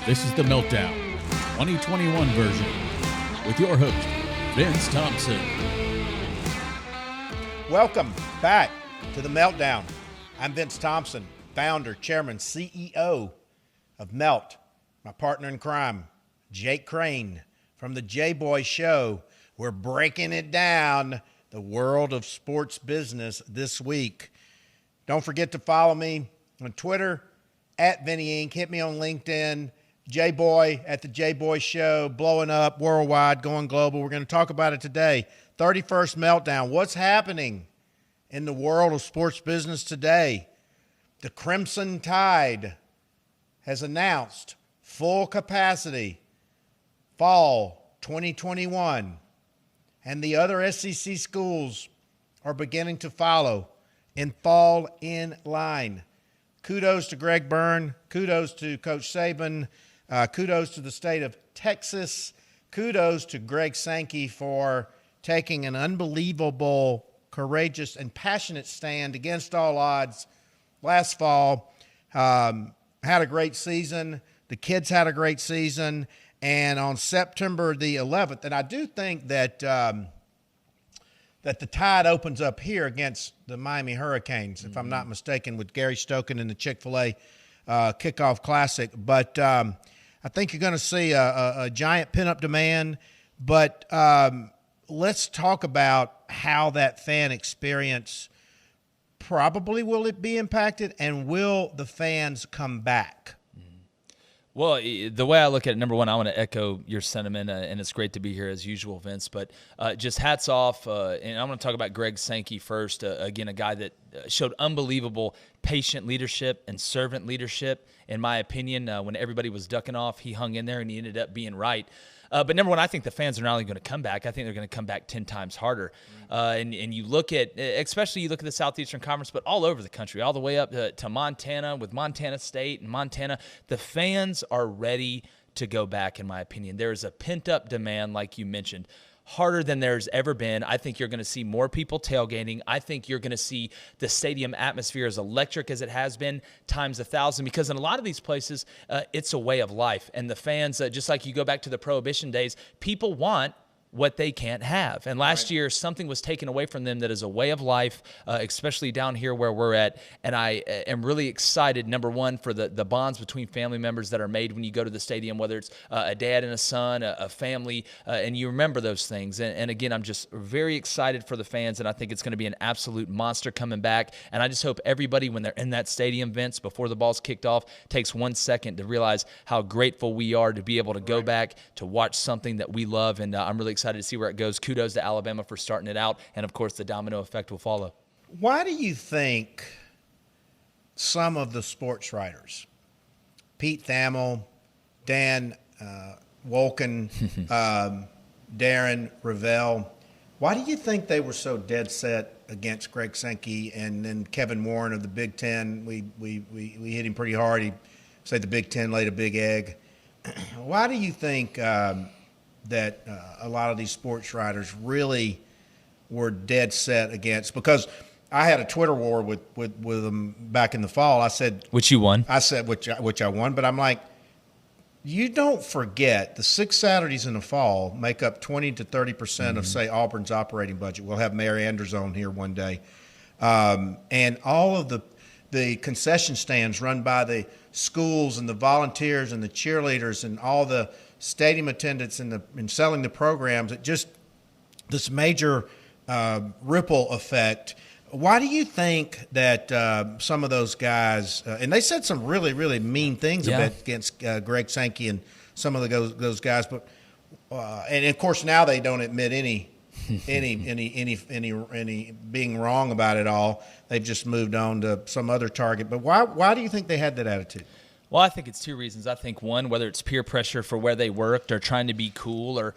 This is the Meltdown 2021 version with your host, Vince Thompson. Welcome back to the Meltdown. I'm Vince Thompson, founder, chairman, CEO of Melt. My partner in crime, Jake Crane from the J-Boy Show. We're breaking it down, the world of sports business this week. Don't forget to follow me on Twitter, at Vinny Inc. Hit me on LinkedIn, J-Boy at the J-Boy Show, blowing up worldwide, going global. We're going to talk about it today. 31st Meltdown. What's happening in the world of sports business today? The Crimson Tide has announced full capacity fall 2021, and the other SEC schools are beginning to follow and fall in line. Kudos to Greg Byrne. Kudos to Coach Saban. Kudos to the state of Texas. Kudos to Greg Sankey for taking an unbelievable, courageous, and passionate stand against all odds last fall. Had a great season. The kids had a great season. And on September the 11th, and I do think that that the Tide opens up here against the Miami Hurricanes, if I'm not mistaken, with Gary Stokan in the Chick-fil-A Kickoff Classic. But I think you're going to see a giant pin-up demand. But let's talk about how that fan experience probably will it be impacted, and will the fans come back? Well, the way I look at it, number one, I want to echo your sentiment, and it's great to be here as usual, Vince. But just hats off, and I'm going to talk about Greg Sankey first. Again, a guy that showed unbelievable patient leadership and servant leadership, in my opinion. When everybody was ducking off, he hung in there, and he ended up being right. But number one, I think the fans are not only going to come back, I think they're going to come back 10 times harder. And you look at, especially you look at the Southeastern Conference, but all over the country, all the way up to Montana with Montana State and Montana, the fans are ready to go back, in my opinion. There is a pent-up demand, like you mentioned, harder than there's ever been. I think you're going to see more people tailgating. I think you're going to see the stadium atmosphere as electric as it has been times 1,000, because in a lot of these places, it's a way of life. And the fans, just like you go back to the Prohibition days, people want what they can't have. And last year, something was taken away from them that is a way of life, especially down here where we're at. And I am really excited, number one, for the bonds between family members that are made when you go to the stadium, whether it's a dad and a son, a family, and you remember those things. And again, I'm just very excited for the fans, and I think it's going to be an absolute monster coming back. And I just hope everybody, when they're in that stadium, Vince, before the ball's kicked off, takes 1 second to realize how grateful we are to be able to go back to watch something that we love. And I'm really excited to see where it goes. Kudos to Alabama for starting it out, and of course the domino effect will follow. Why do you think some of the sports writers, Pete Thamel, Dan Wolken, Darren Ravel, why do you think they were so dead set against Greg Sankey and then Kevin Warren of the Big Ten? We hit him pretty hard. He said the Big Ten laid a big egg. Why do you think that a lot of these sports writers really were dead set against? Because I had a Twitter war with them back in the fall. I said, which you won. I said which I won, but I'm like, you don't forget the 6 Saturdays in the fall make up 20 to 30% of, say, Auburn's operating budget. We'll have Mary Anders on here one day, and all of the concession stands run by the schools and the volunteers and the cheerleaders and all the stadium attendants and selling the programs. It just, this major ripple effect. Why do you think that some of those guys, and they said some really, really mean things against Greg Sankey and some of those guys, but and of course now they don't admit any being wrong about it all. They've just moved on to some other target. But why do you think they had that attitude? Well, I think it's two reasons. I think one, whether it's peer pressure for where they worked or trying to be cool or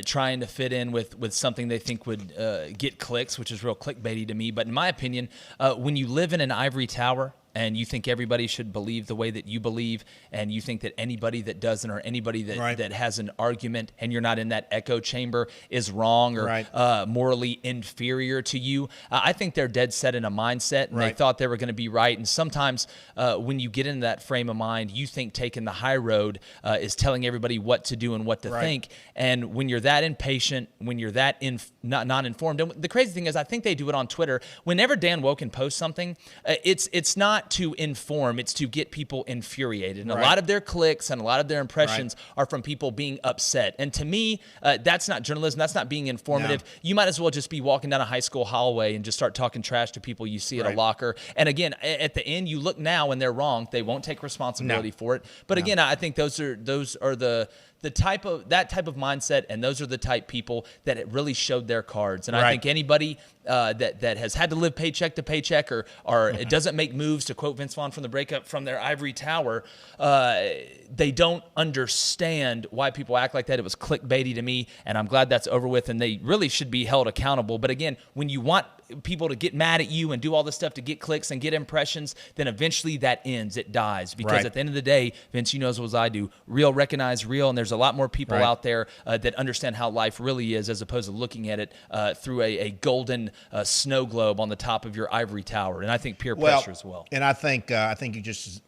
trying to fit in with something they think would get clicks, which is real clickbaity to me. But in my opinion, when you live in an ivory tower and you think everybody should believe the way that you believe, and you think that anybody that doesn't, or anybody that has an argument and you're not in that echo chamber, is wrong or morally inferior to you. I think they're dead set in a mindset, and they thought they were going to be right. And sometimes when you get into that frame of mind, you think taking the high road is telling everybody what to do and what to think. And when you're that impatient, when you're that not informed, and the crazy thing is, I think they do it on Twitter. Whenever Dan Woken posts something, it's not to inform, it's to get people infuriated. And a lot of their clicks and a lot of their impressions are from people being upset. And to me, that's not journalism. That's not being informative. No. You might as well just be walking down a high school hallway and just start talking trash to people you see at a locker. And again, at the end, you look now and they're wrong. They won't take responsibility for it. But again, I think those are the type of mindset, and those are the type people that it really showed their cards. And I think anybody that has had to live paycheck to paycheck or it doesn't make moves, to quote Vince Vaughn from the breakup from their ivory tower, they don't understand why people act like that. It was clickbaity to me, and I'm glad that's over with, and they really should be held accountable. But again, when you want people to get mad at you and do all this stuff to get clicks and get impressions, then eventually that ends. It dies. Because at the end of the day, Vince, you know as well as I do, real recognize real, and there's a lot more people out there that understand how life really is, as opposed to looking at it through a golden snow globe on the top of your ivory tower. And I think peer pressure as well. And I think you just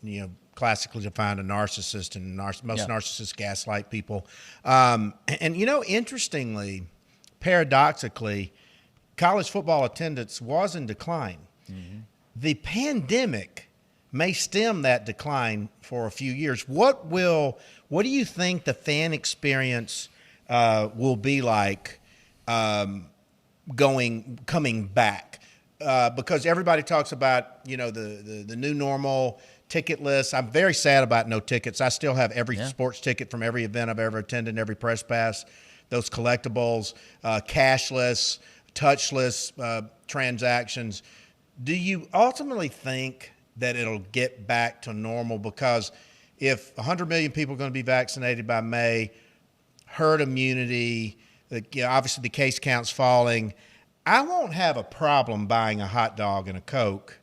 classically defined a narcissist, and most narcissists gaslight people. And interestingly, paradoxically, college football attendance was in decline. Mm-hmm. The pandemic may stem that decline for a few years. What do you think the fan experience will be like coming back? Because everybody talks about the new normal, ticketless. I'm very sad about no tickets. I still have every sports ticket from every event I've ever attended, every press pass, those collectibles, cashless, touchless transactions. Do you ultimately think that it'll get back to normal? Because if 100 million people are going to be vaccinated by May, herd immunity, obviously the case count's falling, I won't have a problem buying a hot dog and a Coke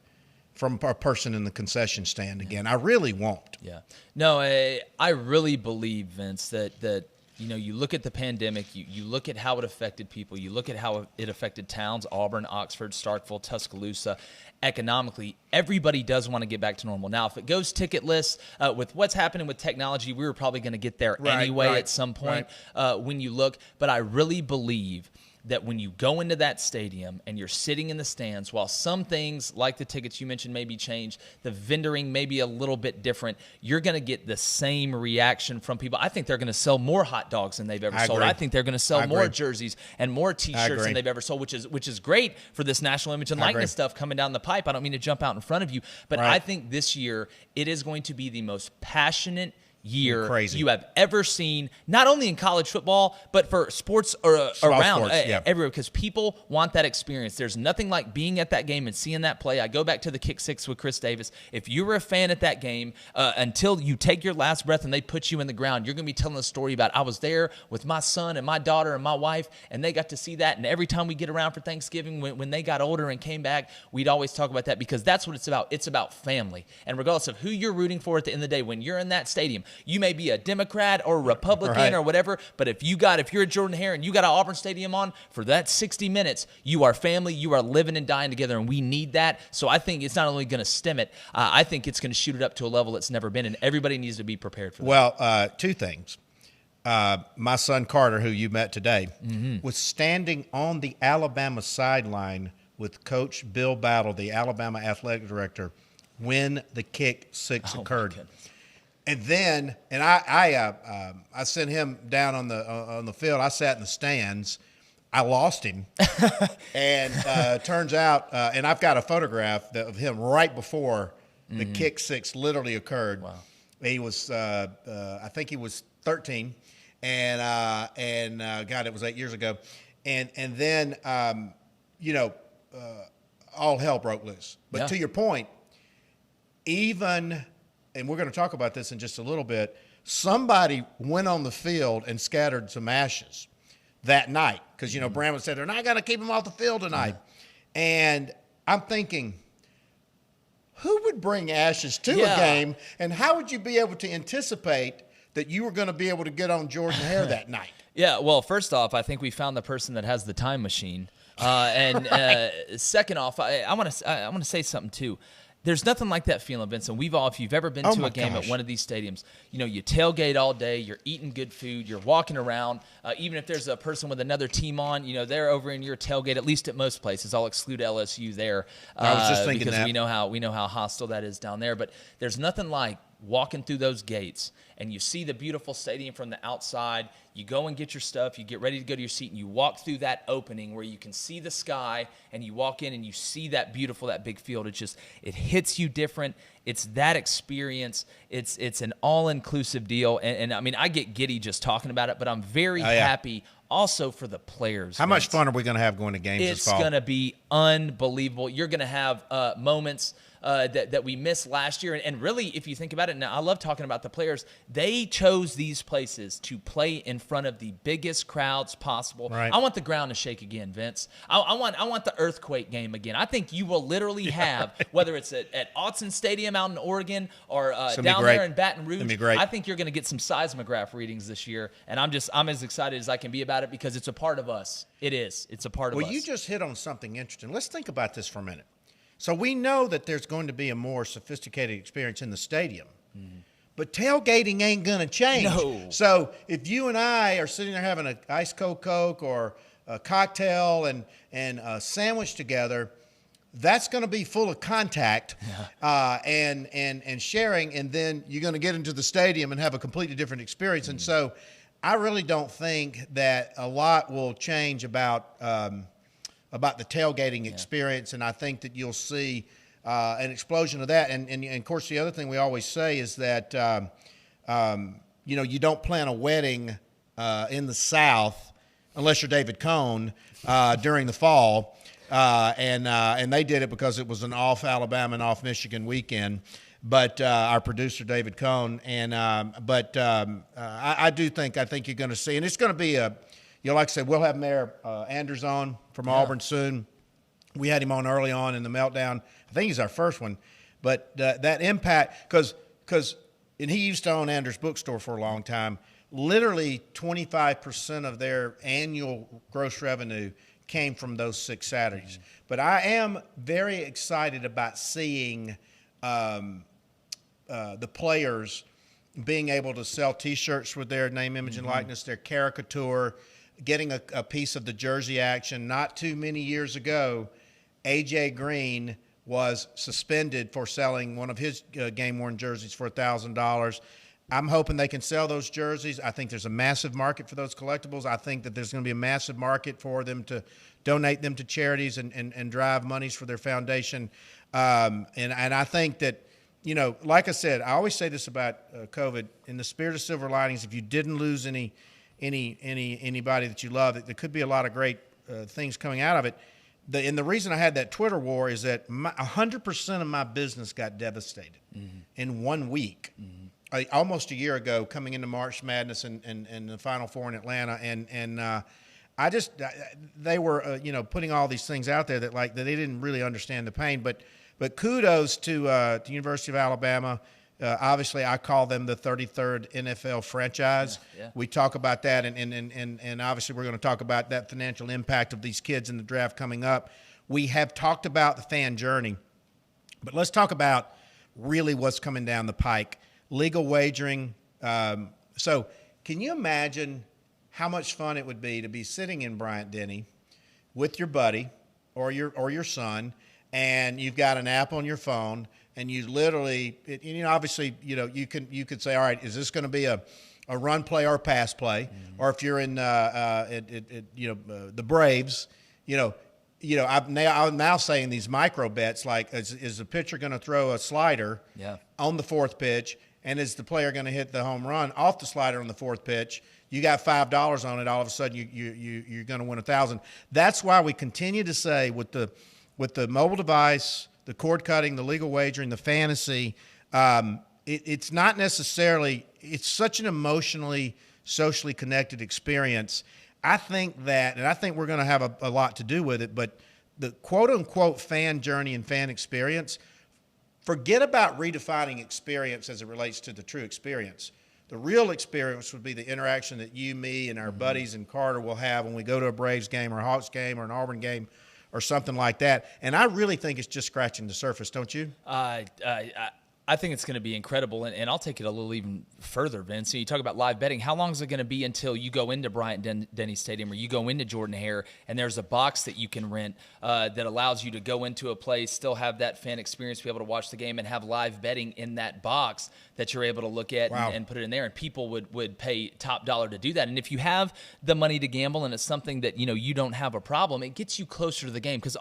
from a person in the concession stand again. I really won't. Yeah. No, I really believe, Vince, that you look at the pandemic, you look at how it affected people, you look at how it affected towns, Auburn, Oxford, Starkville, Tuscaloosa. Economically, everybody does want to get back to normal. Now, if it goes ticketless, with what's happening with technology, we were probably going to get there anyway at some point when you look. But I really believe that when you go into that stadium and you're sitting in the stands, while some things like the tickets you mentioned may be changed, the vendoring may be a little bit different, you're going to get the same reaction from people. I think they're going to sell more hot dogs than they've ever sold. I think they're going to sell more jerseys and more T-shirts than they've ever sold, which is great for this national image and likeness stuff coming down the pipe. I don't mean to jump out in front of you, but I think this year it is going to be the most passionate year you have ever seen, not only in college football, but for sports around everywhere, because people want that experience. There's nothing like being at that game and seeing that play. I go back to the kick six with Chris Davis. If you were a fan at that game, until you take your last breath and they put you in the ground, you're going to be telling a story about, I was there with my son and my daughter and my wife, and they got to see that. And every time we get around for Thanksgiving, when they got older and came back, we'd always talk about that, because that's what it's about. It's about family. And regardless of who you're rooting for at the end of the day, when you're in that stadium, you may be a Democrat or a Republican or whatever, but if you're a Jordan Hare and you got an Auburn Stadium on for that 60 minutes, you are family, you are living and dying together, and we need that. So I think it's not only going to stem it, I think it's going to shoot it up to a level it's never been, and everybody needs to be prepared for that. Well, two things. My son Carter, who you met today, was standing on the Alabama sideline with Coach Bill Battle, the Alabama athletic director, when the kick six occurred. And then, I sent him down on the field. I sat in the stands. I lost him, and turns out, and I've got a photograph of him right before the kick six literally occurred. Wow. He was, I think he was 13, and God, it was 8 years ago, and then all hell broke loose. But to your point, even. And we're going to talk about this in just a little bit, somebody went on the field and scattered some ashes that night. Because, Bramlett said, they're not going to keep him off the field tonight. And I'm thinking, who would bring ashes to a game, and how would you be able to anticipate that you were going to be able to get on Jordan Hare that night? Yeah, well, first off, I think we found the person that has the time machine. Second off, I want to say something too. There's nothing like that feeling, Vincent. If you've ever been to a game at one of these stadiums, you tailgate all day, you're eating good food, you're walking around. Even if there's a person with another team on, they're over in your tailgate. At least at most places, I'll exclude LSU there. I was just thinking because that. we know how hostile that is down there. But there's nothing like walking through those gates and you see the beautiful stadium from the outside. You go and get your stuff, you get ready to go to your seat, and you walk through that opening where you can see the sky, and you walk in and you see that big field. It hits you different. It's that experience. It's an all-inclusive deal. And I mean, I get giddy just talking about it, but I'm very happy also for the players. How much fun are we going to have going to games this fall? It's going to be unbelievable. You're going to have moments that we missed last year. And really, if you think about it, now I love talking about the players. They chose these places to play in front of the biggest crowds possible. Right. I want the ground to shake again, Vince. I want the earthquake game again. I think you will literally have, whether it's at Autzen Stadium out in Oregon or down there in Baton Rouge, I think you're going to get some seismograph readings this year. And I'm as excited as I can be about it because it's a part of us. It is. It's a part of us. Well, you just hit on something interesting. Let's think about this for a minute. So we know that there's going to be a more sophisticated experience in the stadium. Mm-hmm. But tailgating ain't going to change. No. So if you and I are sitting there having an ice cold Coke or a cocktail and a sandwich together, that's going to be full of contact and sharing, and then you're going to get into the stadium and have a completely different experience. Mm-hmm. And so I really don't think that a lot will change about the tailgating experience, and I think that you'll see an explosion of that. And of course, the other thing we always say is that you don't plan a wedding in the South unless you're David Cohn during the fall, and they did it because it was an off Alabama and off Michigan weekend. But our producer David Cohn, and I think you're going to see, and it's going to be like I said, we'll have Mayor Anders on from Auburn soon. We had him on early on in the Meltdown. I think he's our first one. But that impact, because he used to own Anders Bookstore for a long time, literally 25% of their annual gross revenue came from those 6 Saturdays. Mm-hmm. But I am very excited about seeing the players being able to sell T-shirts with their name, image, and likeness, their caricature, getting a piece of the jersey action. Not too many years ago, A.J. Green was suspended for selling one of his game-worn jerseys for $1,000. I'm hoping they can sell those jerseys. I think there's a massive market for those collectibles. I think that there's going to be a massive market for them to donate them to charities and drive monies for their foundation. And I think that, like I said, I always say this about COVID. In the spirit of silver linings, if you didn't lose anybody that you love, there could be a lot of great things coming out of it. And the reason I had that Twitter war is that 100% of my business got devastated in 1 week. Mm-hmm. Almost a year ago, coming into March Madness and the Final Four in Atlanta, and they were putting all these things out there that they didn't really understand the pain. But kudos to the University of Alabama. Obviously, I call them the 33rd NFL franchise. Yeah. We talk about that, and obviously we're going to talk about that financial impact of these kids in the draft coming up. We have talked about the fan journey, but let's talk about really what's coming down the pike. Legal wagering. So can you imagine how much fun it would be to be sitting in Bryant-Denny with your buddy or your son, and you've got an app on your phone, and you literally, obviously, you could say, all right, is this going to be a run play or pass play? Mm-hmm. Or if you're in the Braves, I'm now saying these micro bets, like is the pitcher going to throw a slider on the 4th pitch, and is the player going to hit the home run off the slider on the 4th pitch? You got $5 on it, all of a sudden you're going to win $1,000. That's why we continue to say with the mobile device, the cord cutting, the legal wagering, the fantasy, it's not necessarily – it's such an emotionally, socially connected experience. I think that – and I think we're going to have a lot to do with it, but the quote-unquote fan journey and fan experience, forget about redefining experience as it relates to the true experience. The real experience would be the interaction that you, me, and our buddies and Carter will have when we go to a Braves game or a Hawks game or an Auburn game or something like that. And I really think it's just scratching the surface, don't you? I think it's going to be incredible, and I'll take it a little even further, Vince. So you talk about live betting. How long is it going to be until you go into Bryant-Denny Stadium or you go into Jordan-Hare, and there's a box that you can rent that allows you to go into a place, still have that fan experience, be able to watch the game, and have live betting in that box that you're able to look at and put it in there, and people would pay top dollar to do that. And if you have the money to gamble and it's something that you don't have a problem, it gets you closer to the game, because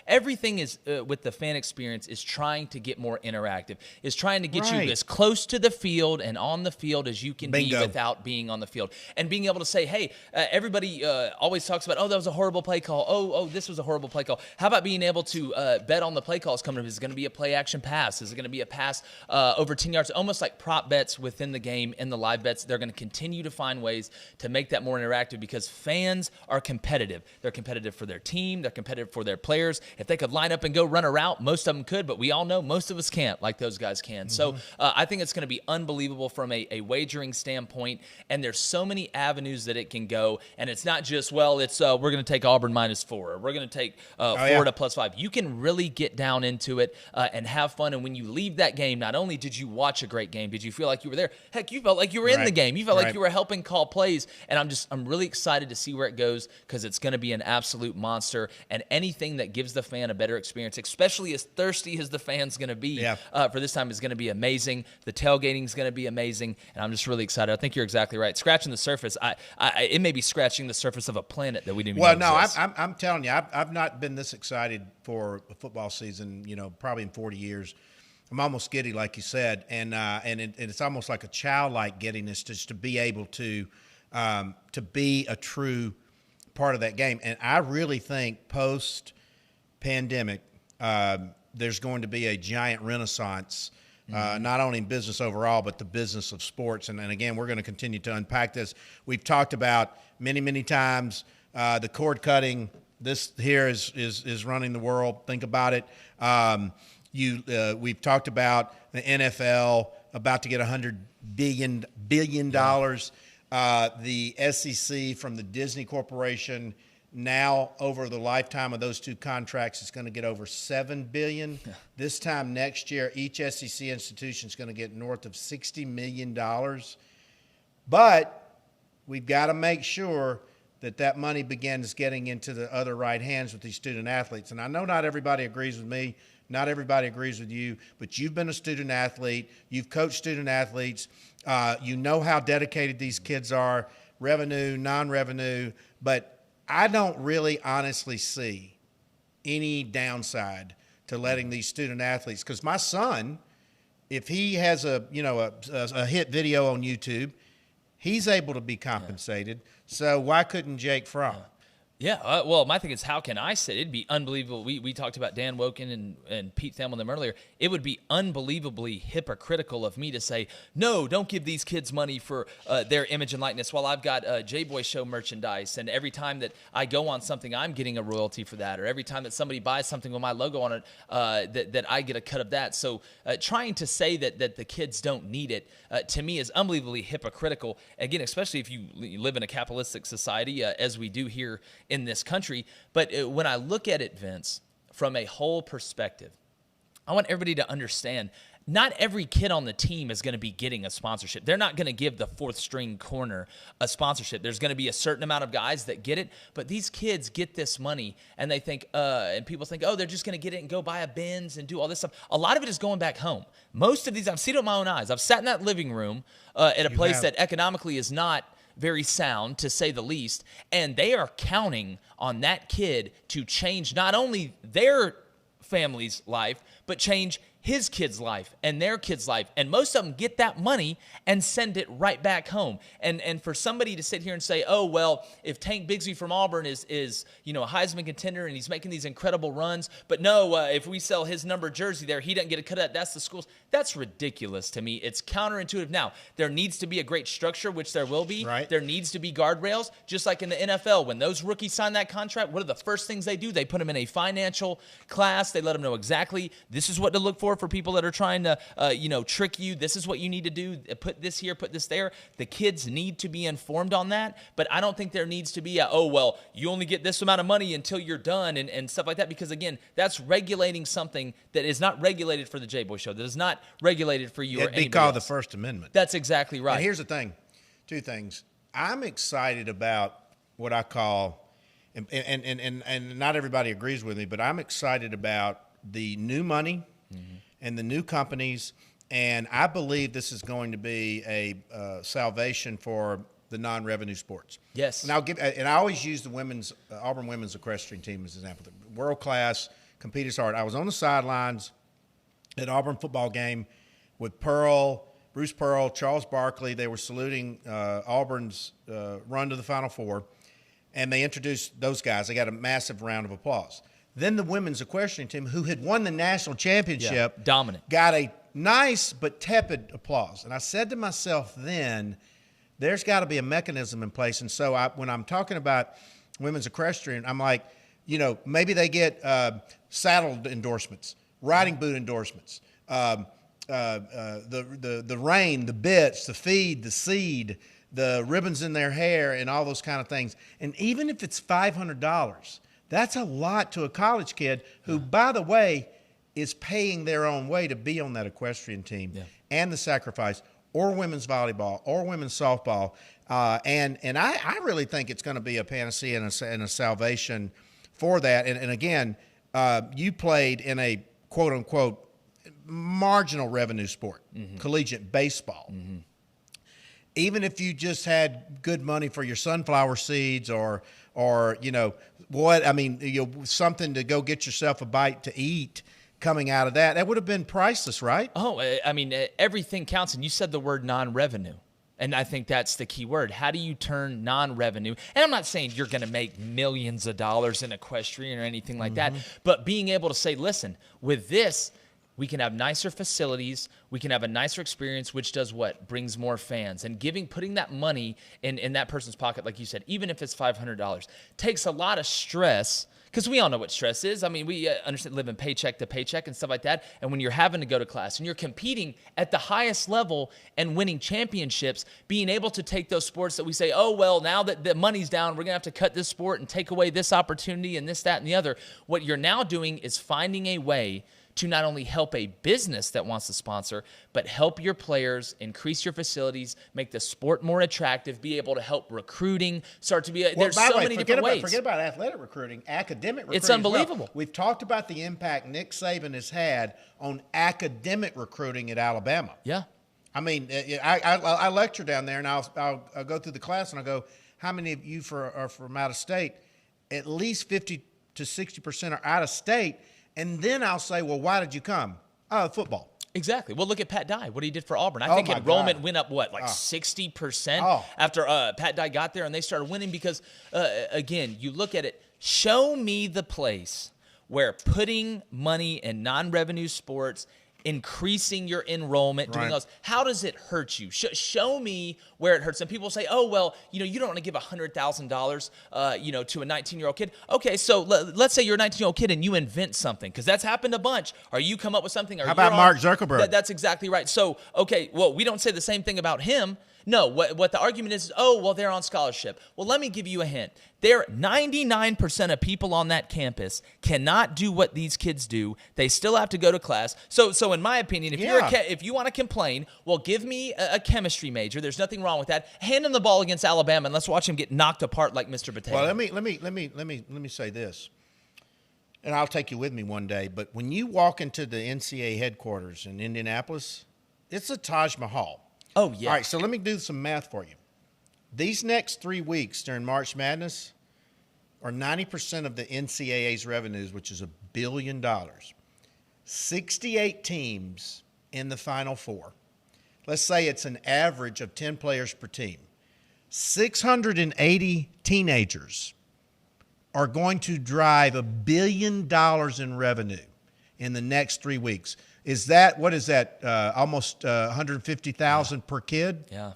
everything is with the fan experience is trying to get more interactive, is trying to get you as close to the field and on the field as you can be without being on the field, and being able to say, hey, everybody always talks about, oh, that was a horrible play call, oh, this was a horrible play call. How about being able to bet on the play calls coming up? Is it going to be a play action pass? Is it going to be a pass over 10 yards? Almost like prop bets within the game and the live bets. They're going to continue to find ways to make that more interactive, because fans are competitive. They're competitive for their team. They're competitive for their players. If they could line up and go run a route, most of them could, but we all know most of us can't like those guys can. So I think it's going to be unbelievable from a wagering standpoint, and there's so many avenues that it can go, and it's not just, well, it's we're going to take Auburn -4, or we're going to take Florida +5. You can really get down into it and have fun, and when you leave that game, not only did you watch a great game, did you feel like you were there? Heck, you felt like you were in the game. You felt like you were helping call plays, and I'm really excited to see where it goes, because it's going to be an absolute monster, and anything that gives the fan a better experience, especially as thirsty as the fan's going to be for this time, is going to be amazing. The tailgating is going to be amazing, and I'm just really excited. I think you're exactly right. Scratching the surface, it may be scratching the surface of a planet that we didn't even know exists. I'm telling you, I've not been this excited for a football season, probably in 40 years. I'm almost giddy, like you said, and it's almost like a childlike giddiness just to be able to be a true part of that game. And I really think post-pandemic, there's going to be a giant renaissance, not only in business overall, but the business of sports. And again, we're going to continue to unpack this. We've talked about many times the cord cutting. This here is running the world. Think about it. We've talked about the NFL about to get $100 billion. The SEC from the Disney Corporation, now over the lifetime of those two contracts, is going to get over $7 billion. Yeah. This time next year, each SEC institution is going to get north of $60 million. But we've got to make sure that money begins getting into the other right hands with these student athletes. And I know not everybody agrees with me. Not everybody agrees with you, but you've been a student athlete. You've coached student athletes. You know how dedicated these kids are, revenue, non-revenue. But I don't really honestly see any downside to letting these student athletes, because my son, if he has a hit video on YouTube, he's able to be compensated. So why couldn't Jake Fromm? Yeah, well, my thing is, how can I say it'd be unbelievable? We talked about Dan Woken and Pete Thamel them earlier. It would be unbelievably hypocritical of me to say, no, don't give these kids money for their image and likeness, while I've got J-Boy Show merchandise, and every time that I go on something, I'm getting a royalty for that, or every time that somebody buys something with my logo on it, that I get a cut of that. So trying to say that the kids don't need it, to me, is unbelievably hypocritical. Again, especially if you live in a capitalistic society, as we do here in this country. But when I look at it, Vince, from a whole perspective, I want everybody to understand, not every kid on the team is going to be getting a sponsorship. They're not going to give the fourth string corner a sponsorship. There's going to be a certain amount of guys that get it, but these kids get this money, and they think, and people think, oh, they're just going to get it and go buy a Benz and do all this stuff. A lot of it is going back home. Most of these, I've seen it with my own eyes. I've sat in that living room at a place that economically is not very sound, to say the least, and they are counting on that kid to change not only their family's life, but change his kid's life and their kid's life. And most of them get that money and send it right back home. And for somebody to sit here and say, oh, well, if Tank Bigsby from Auburn is a Heisman contender and he's making these incredible runs, but no, if we sell his number jersey there, he doesn't get a cut of that. That's the schools. That's ridiculous to me. It's counterintuitive. Now, there needs to be a great structure, which there will be. Right. There needs to be guardrails, just like in the NFL. When those rookies sign that contract, what are the first things they do? They put them in a financial class. They let them know exactly this is what to look for for people that are trying to, trick you. This is what you need to do. Put this here, put this there. The kids need to be informed on that, but I don't think there needs to be you only get this amount of money until you're done and stuff like that, because, again, that's regulating something that is not regulated for the J-Boy Show, that is not regulated for you or anybody It'd be called else. the First Amendment. That's exactly right. And here's the thing, two things. I'm excited about what I call, and not everybody agrees with me, but I'm excited about the new money and the new companies, and I believe this is going to be a salvation for the non-revenue sports. Yes. And I always use the Auburn women's equestrian team as an example. World class, compete as hard. I was on the sidelines at Auburn football game with Bruce Pearl, Charles Barkley. They were saluting Auburn's run to the Final Four, and they introduced those guys. They got a massive round of applause. Then the women's equestrian team, who had won the national championship, dominant, got a nice but tepid applause. And I said to myself then, there's got to be a mechanism in place. And so when I'm talking about women's equestrian, I'm like, maybe they get saddle endorsements, riding boot endorsements, the rein, the bits, the feed, the seed, the ribbons in their hair, and all those kind of things. And even if it's $500, that's a lot to a college kid who, by the way, is paying their own way to be on that equestrian team and the sacrifice, or women's volleyball, or women's softball. And I really think it's going to be a panacea and a salvation for that. And again, you played in a quote-unquote marginal revenue sport, collegiate baseball. Even if you just had good money for your sunflower seeds or something to go get yourself a bite to eat coming out of that would have been priceless, right? Oh, I mean, everything counts. And you said the word non-revenue. And I think that's the key word. How do you turn non-revenue? And I'm not saying you're going to make millions of dollars in equestrian or anything like that, but being able to say, listen, with this, we can have nicer facilities. We can have a nicer experience, which does what? Brings more fans. And putting that money in that person's pocket, like you said, even if it's $500, takes a lot of stress, because we all know what stress is. I mean, we understand living paycheck to paycheck and stuff like that. And when you're having to go to class and you're competing at the highest level and winning championships, being able to take those sports that we say, now that the money's down, we're going to have to cut this sport and take away this opportunity and this, that, and the other. What you're now doing is finding a way to not only help a business that wants to sponsor, but help your players, increase your facilities, make the sport more attractive, be able to help recruiting, there's so many different ways. Forget about athletic recruiting, academic recruiting. It's unbelievable. Well. We've talked about the impact Nick Saban has had on academic recruiting at Alabama. Yeah. I mean, I lecture down there, and I'll go through the class, and I'll go, how many of you are from out of state? At least 50 to 60% are out of state. And then I'll say, well, why did you come? Football. Exactly. Well, look at Pat Dye, what he did for Auburn. I think enrollment went up, 60% after Pat Dye got there and they started winning because, again, you look at it, show me the place where putting money in non-revenue sports, increasing your enrollment, doing those. How does it hurt you? Show me where it hurts. And people say, you don't want to give $100,000, to a 19-year-old kid. Okay, so let's say you're a 19-year-old kid and you invent something, because that's happened a bunch. Or you come up with something. How about Mark Zuckerberg? That's exactly right. So, okay, well, we don't say the same thing about him. No, what the argument is, they're on scholarship. Well, let me give you a hint. 99% of people on that campus cannot do what these kids do. They still have to go to class. So in my opinion, if you want to complain, well, give me a chemistry major. There's nothing wrong with that. Hand him the ball against Alabama and let's watch him get knocked apart like Mr. Potato. Well, let me say this, and I'll take you with me one day. But when you walk into the NCAA headquarters in Indianapolis, it's a Taj Mahal. Oh, yeah. All right, so let me do some math for you. These next 3 weeks during March Madness are 90% of the NCAA's revenues, which is $1 billion. 68 teams in the Final Four. Let's say it's an average of 10 players per team. 680 teenagers are going to drive $1 billion in revenue in the next 3 weeks. What is that, almost 150,000 per kid? Yeah,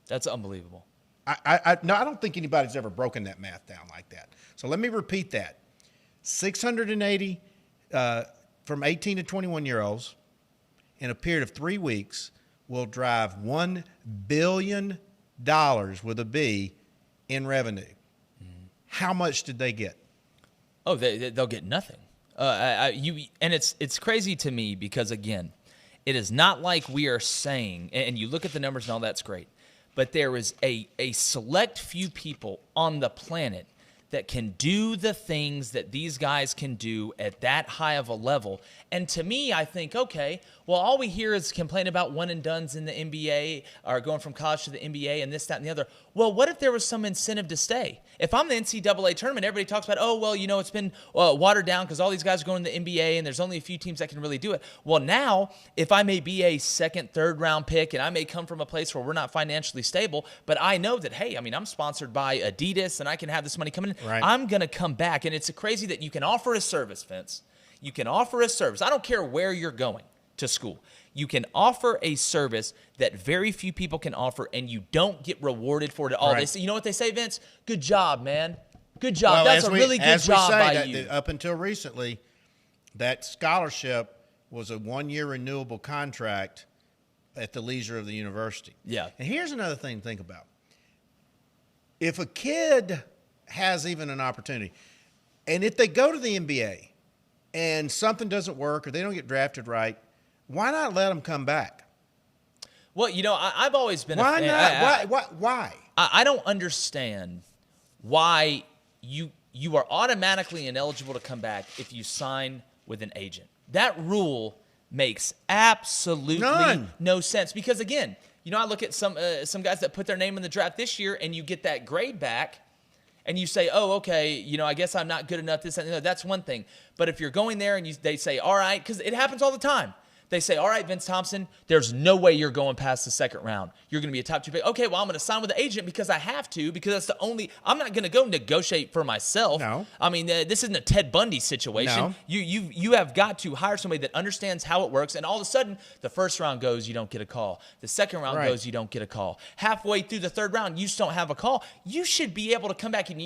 that's unbelievable. I don't think anybody's ever broken that math down like that. So let me repeat that. 680 from 18 to 21-year-olds in a period of 3 weeks will drive $1 billion with a B in revenue. How much did they get? Oh, they'll get nothing. And it's crazy to me because, again, it is not like we are saying, and you look at the numbers and all that's great, but there is a select few people on the planet that can do the things that these guys can do at that high of a level. And to me, I think, okay, well, all we hear is complain about one and dones in the NBA or going from college to the NBA and this, that, and the other. Well, what if there was some incentive to stay? If I'm the NCAA tournament, everybody talks about, oh, well, it's been watered down because all these guys are going to the NBA and there's only a few teams that can really do it. Well, now, if I may be a second, third round pick and I may come from a place where we're not financially stable, but I know that, hey, I'm sponsored by Adidas and I can have this money coming in. Right. I'm going to come back. And it's crazy that you can offer a service, Vince. You can offer a service. I don't care where you're going to school. You can offer a service that very few people can offer, and you don't get rewarded for it at all. Right. You know what they say, Vince? Good job, man. Good job. Well, That's a really good job by you. Up until recently, that scholarship was a 1-year renewable contract at the leisure of the university. Yeah. And here's another thing to think about. If a kid has even an opportunity, and if they go to the NBA and something doesn't work or they don't get drafted right, why not let them come back? Well, I've always been Why a fan. not? Why? I don't understand why you are automatically ineligible to come back if you sign with an agent. That rule makes absolutely no sense because, again, I look at some guys that put their name in the draft this year and you get that grade back and you say, oh, okay, I guess I'm not good enough. This, and that's one thing. But if you're going there and they say, all right, because it happens all the time. They say, all right, Vince Thompson, there's no way you're going past the second round. You're going to be a top 2 pick. Okay, well, I'm going to sign with the agent because I have to, because that's the only – I'm not going to go negotiate for myself. No. I mean, this isn't a Ted Bundy situation. No. You have got to hire somebody that understands how it works, and all of a sudden, the first round goes, you don't get a call. The second round goes, you don't get a call. Halfway through the third round, you just don't have a call. You should be able to come back, and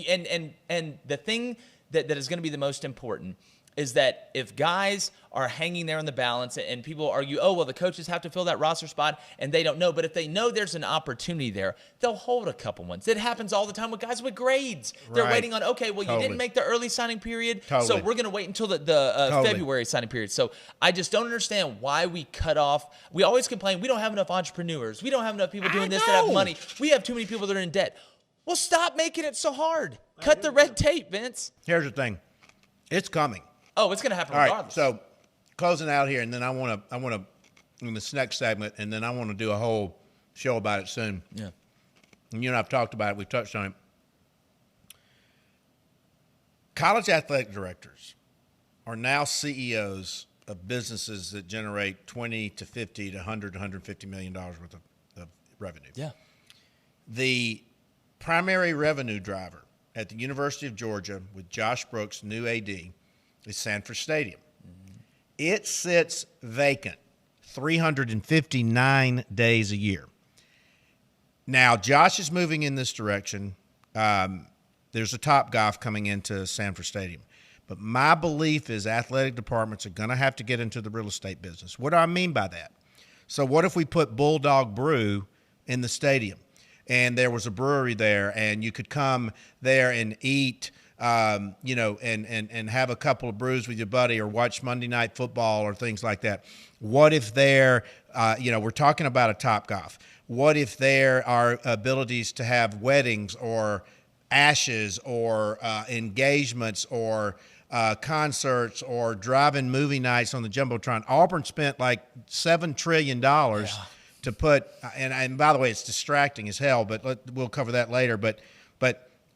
the thing that is going to be the most important is that if guys are hanging there in the balance and people argue, oh, well, the coaches have to fill that roster spot and they don't know. But if they know there's an opportunity there, they'll hold a couple ones. It happens all the time with guys with grades. They're waiting on, okay, well, you didn't make the early signing period, so we're going to wait until the February signing period. So I just don't understand why we cut off. We always complain, we don't have enough entrepreneurs. We don't have enough people doing this that have money. We have too many people that are in debt. Well, stop making it so hard. Cut the red tape, Vince. Here's the thing. It's coming. Oh, it's going to happen All right, regardless. so closing out here, and then I want to in this next segment, and then I want to do a whole show about it soon. Yeah. And you and I have talked about it. We've touched on it. College athletic directors are now CEOs of businesses that generate 20 to 50 to 100 to 150 million dollars worth of revenue. Yeah. The primary revenue driver at the University of Georgia with Josh Brooks, new AD, is Sanford Stadium. Mm-hmm. It sits vacant 359 days a year. Now, Josh is moving in this direction. There's a Topgolf coming into Sanford Stadium. But my belief is athletic departments are going to have to get into the real estate business. What do I mean by that? So what if we put Bulldog Brew in the stadium? And there was a brewery there, and you could come there and eat, and have a couple of brews with your buddy or watch Monday Night Football or things like that. What if there, we're talking about a Topgolf. What if there are abilities to have weddings or ashes or engagements or concerts or drive-in movie nights on the Jumbotron? Auburn spent like $7 trillion to put, and by the way, it's distracting as hell, but we'll cover that later. But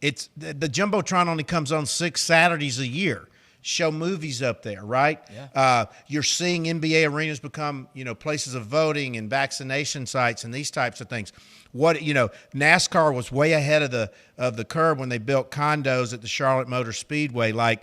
it's the Jumbotron only comes on 6 Saturdays a year. Show movies up there, right? Yeah. You're seeing NBA arenas become, places of voting and vaccination sites and these types of things. NASCAR was way ahead of the curve when they built condos at the Charlotte Motor Speedway. Like,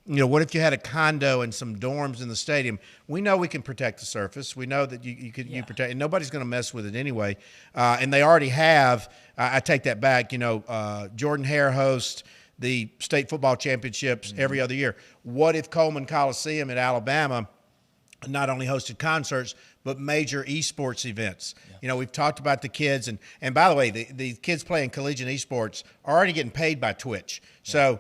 what if you had a condo and some dorms in the stadium? We know we can protect the surface. We know that you protect, and nobody's going to mess with it anyway. And they already have. I take that back. Jordan Hare hosts the state football championships every other year. What if Coleman Coliseum in Alabama not only hosted concerts but major esports events. We've talked about the kids, and by the way, the kids playing collegiate esports are already getting paid by Twitch. So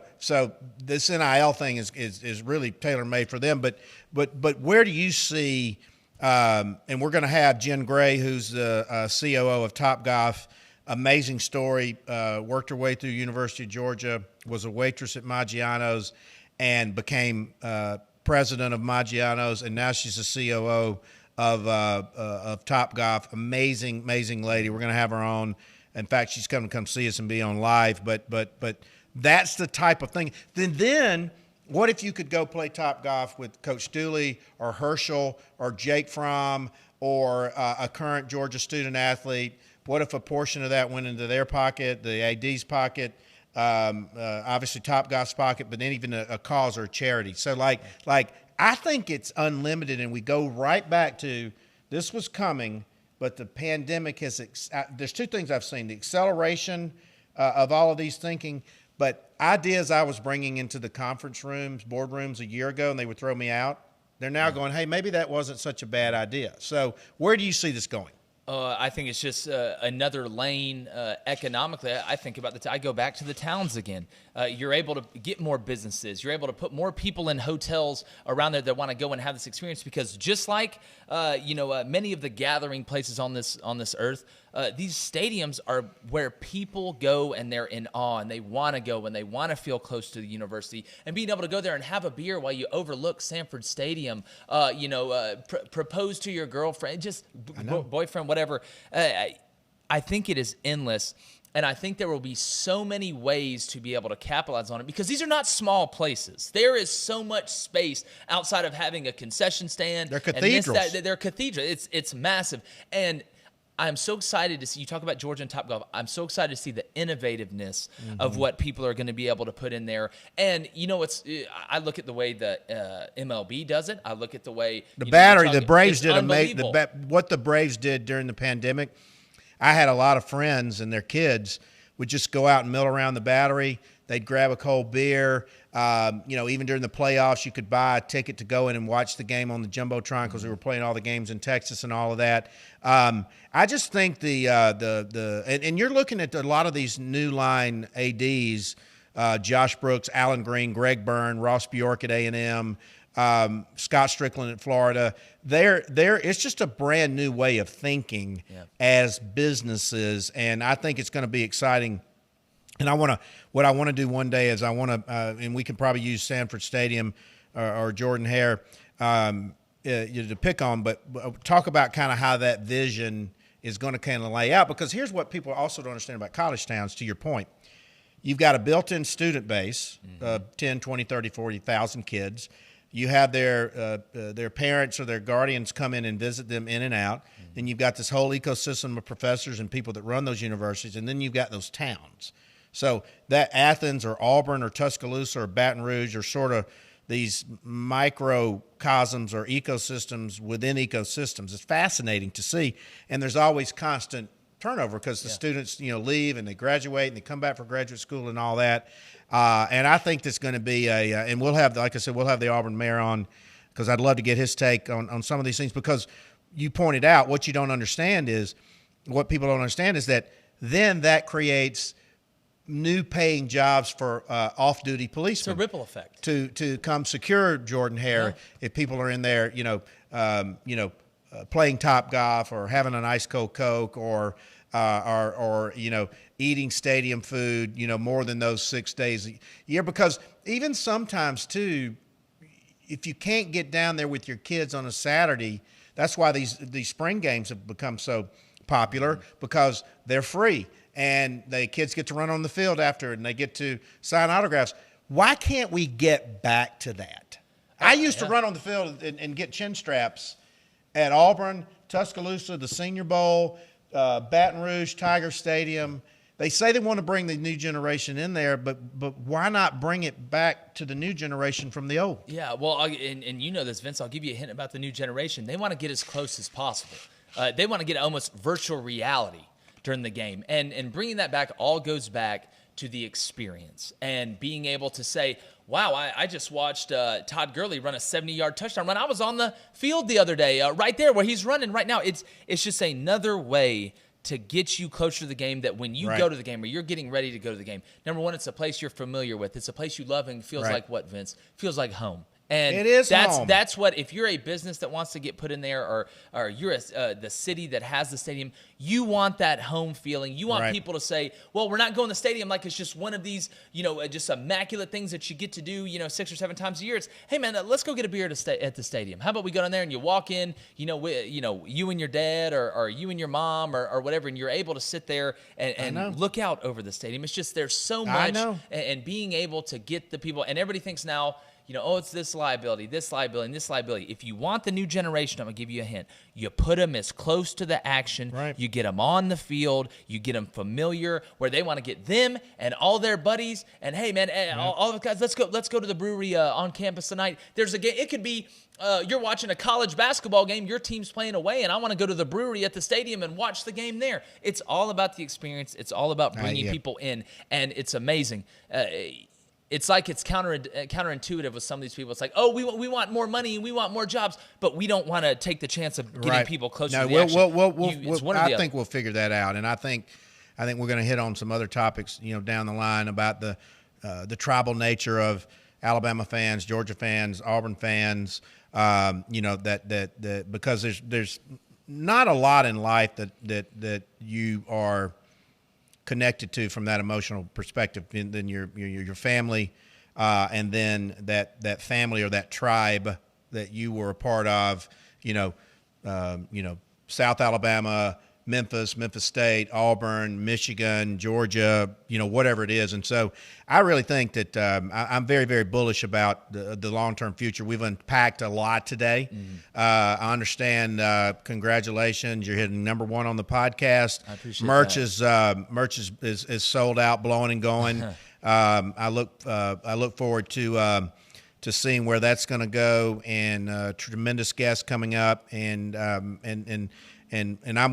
this NIL thing is really tailor made for them. But where do you see? And we're going to have Jen Gray, who's the COO of Topgolf. Amazing story. Worked her way through University of Georgia. Was a waitress at Maggiano's, and became president of Maggiano's, and now she's the COO of Topgolf. Amazing lady. We're going to have her on. In fact, she's coming to come see us and be on live. But that's the type of thing. Then what if you could go play Topgolf with Coach Dooley or Herschel or Jake Fromm or a current Georgia student athlete? What if a portion of that went into their pocket, the AD's pocket, obviously Topgolf's pocket, but then even a cause or a charity? So like I think it's unlimited, and we go right back to this was coming, but the pandemic has there's two things I've seen: the acceleration of all of these thinking, but ideas I was bringing into the conference rooms, boardrooms a year ago, and they would throw me out. They're now going, hey, maybe that wasn't such a bad idea. So where do you see this going? I think it's just another lane economically. I think about I go back to the towns again. You're able to get more businesses. You're able to put more people in hotels around there that want to go and have this experience, because just like many of the gathering places on this earth, these stadiums are where people go and they're in awe and they want to go and they want to feel close to the university, and being able to go there and have a beer while you overlook Sanford Stadium, propose to your girlfriend, just boyfriend, whatever. I think it is endless. And I think there will be so many ways to be able to capitalize on it, because these are not small places. There is so much space outside of having a concession stand. They're cathedrals. They're cathedrals. It's massive. And I'm so excited to see, you talk about Georgia and Topgolf, I'm so excited to see the innovativeness of what people are going to be able to put in there. And, I look at the way that MLB does it. I look at the way the Braves did what the Braves did during the pandemic. I had a lot of friends, and their kids would just go out and mill around the Battery. They'd grab a cold beer. Even during the playoffs, you could buy a ticket to go in and watch the game on the Jumbotron, because we were playing all the games in Texas and all of that. I just think and you're looking at a lot of these new line ADs, Josh Brooks, Alan Green, Greg Byrne, Ross Bjork at A&M, Scott Strickland at Florida. It's just a brand new way of thinking as businesses, and I think it's going to be exciting. And what I want to do one day is and we can probably use Sanford Stadium or Jordan Hare to pick on, but talk about kind of how that vision is going to kind of lay out. Because here's what people also don't understand about college towns, to your point. You've got a built-in student base of 10, 20, 30, 40,000 kids. You have their parents or their guardians come in and visit them in and out. Then you've got this whole ecosystem of professors and people that run those universities, and then you've got those towns. So that Athens or Auburn or Tuscaloosa or Baton Rouge are sort of these microcosms or ecosystems within ecosystems. It's fascinating to see, and there's always constant turnover, because the students leave and they graduate and they come back for graduate school and all that. And I think that's going to be and we'll have, like I said, we'll have the Auburn mayor on, because I'd love to get his take on some of these things, because you pointed out what you don't understand is, what people don't understand is that then that creates new paying jobs for off-duty policemen. It's a ripple effect. To come secure Jordan Hare if people are in there, playing Topgolf or having an ice cold Coke or eating stadium food, more than those 6 days a year. Because even sometimes too, if you can't get down there with your kids on a Saturday, that's why these spring games have become so popular, because they're free. And the kids get to run on the field after, and they get to sign autographs. Why can't we get back to that? I used to run on the field and get chin straps at Auburn, Tuscaloosa, the Senior Bowl, Baton Rouge, Tiger Stadium. They say they want to bring the new generation in there, but why not bring it back to the new generation from the old? Yeah, well, and you know this, Vince, I'll give you a hint about the new generation. They want to get as close as possible. They want to get almost virtual reality during the game. And bringing that back all goes back to the experience and being able to say, wow, I just watched Todd Gurley run a 70-yard touchdown run. I was on the field the other day, right there where he's running right now. It's just another way to get you closer to the game, that when you go to the game or you're getting ready to go to the game, number one, it's a place you're familiar with. It's a place you love and feels like what, Vince? Feels like home. And it is home. That's what, if you're a business that wants to get put in there, or you're the city that has the stadium, you want that home feeling. You want people to say, well, we're not going to the stadium like it's just one of these, just immaculate things that you get to do, 6 or 7 times a year. It's, hey man, let's go get a beer at the stadium. How about we go down there and you walk in, you and your dad or you and your mom or whatever, and you're able to sit there and look out over the stadium. It's just, there's so much, and being able to get the people, and everybody thinks now, it's this liability, and this liability. If you want the new generation, I'm going to give you a hint. You put them as close to the action. Right. You get them on the field. You get them familiar where they want to get them and all their buddies. And, hey, man, all the guys, let's go to the brewery on campus tonight. There's a game. It could be you're watching a college basketball game. Your team's playing away, and I want to go to the brewery at the stadium and watch the game there. It's all about the experience. It's all about bringing people in, and it's amazing. It's like it's counterintuitive with some of these people. It's like, oh, we want more money and we want more jobs, but we don't want to take the chance of getting people closer to the action. I think we'll figure that out, and I think we're going to hit on some other topics, down the line about the tribal nature of Alabama fans, Georgia fans, Auburn fans. That because there's not a lot in life that you are connected to from that emotional perspective, and then your family, and then that family or that tribe that you were a part of, South Alabama, Memphis State, Auburn, Michigan, Georgia, whatever it is. And so I really think that I'm very, very bullish about the long-term future. We've unpacked a lot today. I understand. Congratulations. You're hitting number 1 on the podcast. I appreciate that. Merch is sold out, blowing and going. I look forward to seeing where that's going to go, and tremendous guests coming up, and I'm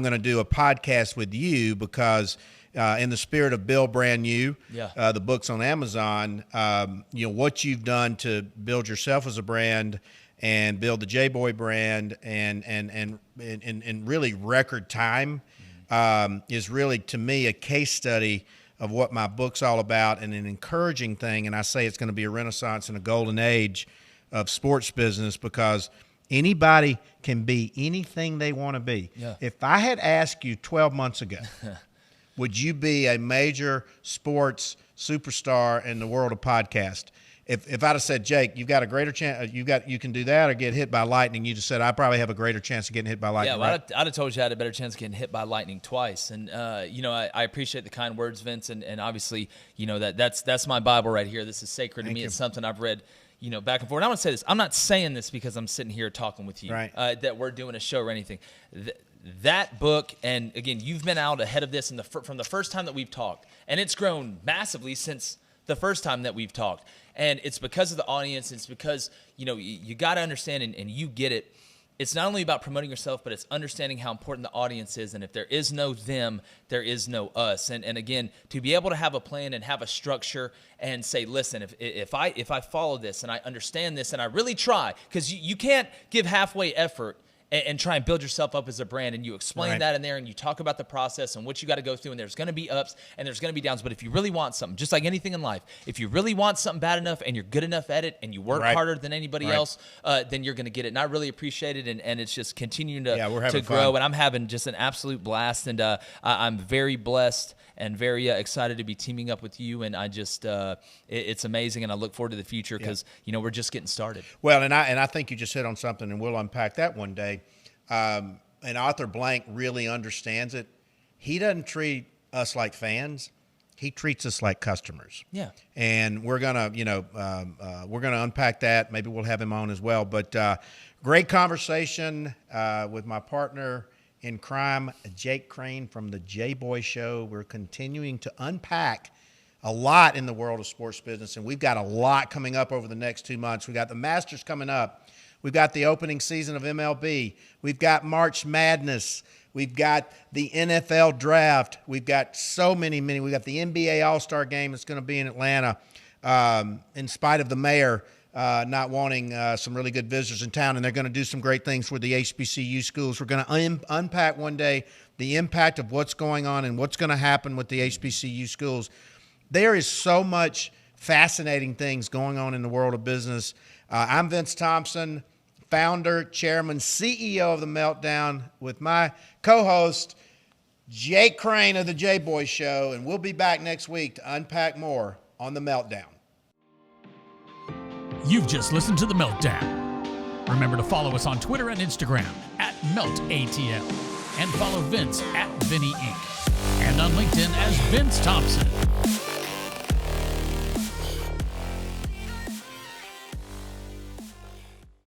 going to do a podcast with you because in the spirit of Bill Brand New, the book's on Amazon, what you've done to build yourself as a brand and build the J-Boy brand and really record time is really, to me, a case study of what my book's all about, and an encouraging thing. And I say it's going to be a renaissance and a golden age of sports business, because anybody can be anything they want to be. Yeah. If I had asked you 12 months ago, would you be a major sports superstar in the world of podcast? If I'd have said, Jake, you've got a greater chance, you can do that or get hit by lightning, you just said, I probably have a greater chance of getting hit by lightning. Yeah, well, right? I'd have told you I had a better chance of getting hit by lightning twice. And, I appreciate the kind words, Vince. And obviously, that's my Bible right here. This is sacred to me. It's something I've read, back and forth. And I want to say this. I'm not saying this because I'm sitting here talking with you, that we're doing a show or anything. That book, and again, you've been out ahead of this from the first time that we've talked. And it's grown massively since the first time that we've talked. And it's because of the audience. It's because, you got to understand, and you get it. It's not only about promoting yourself, but it's understanding how important the audience is. And if there is no them, there is no us. And again, to be able to have a plan and have a structure and say, listen, if I follow this and I understand this and I really try, because you can't give halfway effort and try and build yourself up as a brand, and you explain that in there, and you talk about the process and what you got to go through, and there's going to be ups and there's going to be downs. But if you really want something, just like anything in life, if you really want something bad enough and you're good enough at it and you work harder than anybody else, then you're going to get it. And I really appreciate it, and it's just continuing to grow. Fun. And I'm having just an absolute blast, and I'm very blessed and very excited to be teaming up with you. And I just, it's amazing, and I look forward to the future because we're just getting started. Well, and I think you just hit on something, and we'll unpack that one day. And Arthur Blank really understands it. He doesn't treat us like fans; he treats us like customers. Yeah. And we're gonna, we're gonna unpack that. Maybe we'll have him on as well. But great conversation with my partner in crime, Jake Crane from the J-Boy Show. We're continuing to unpack a lot in the world of sports business, and we've got a lot coming up over the next 2 months. We got the Masters coming up. We've got the opening season of MLB. We've got March Madness. We've got the NFL draft. We've got so many. We've got the NBA All-Star game that's going to be in Atlanta, in spite of the mayor not wanting some really good visitors in town, and they're going to do some great things for the HBCU schools. We're going to unpack one day the impact of what's going on and what's going to happen with the HBCU schools. There is so much fascinating things going on in the world of business. I'm Vince Thompson, founder, chairman, CEO of The Meltdown, with my co-host, Jake Crane of The J-Boy Show, and we'll be back next week to unpack more on The Meltdown. You've just listened to The Meltdown. Remember to follow us on Twitter and Instagram @MeltATL, and follow Vince @VinnyInc, and on LinkedIn as Vince Thompson.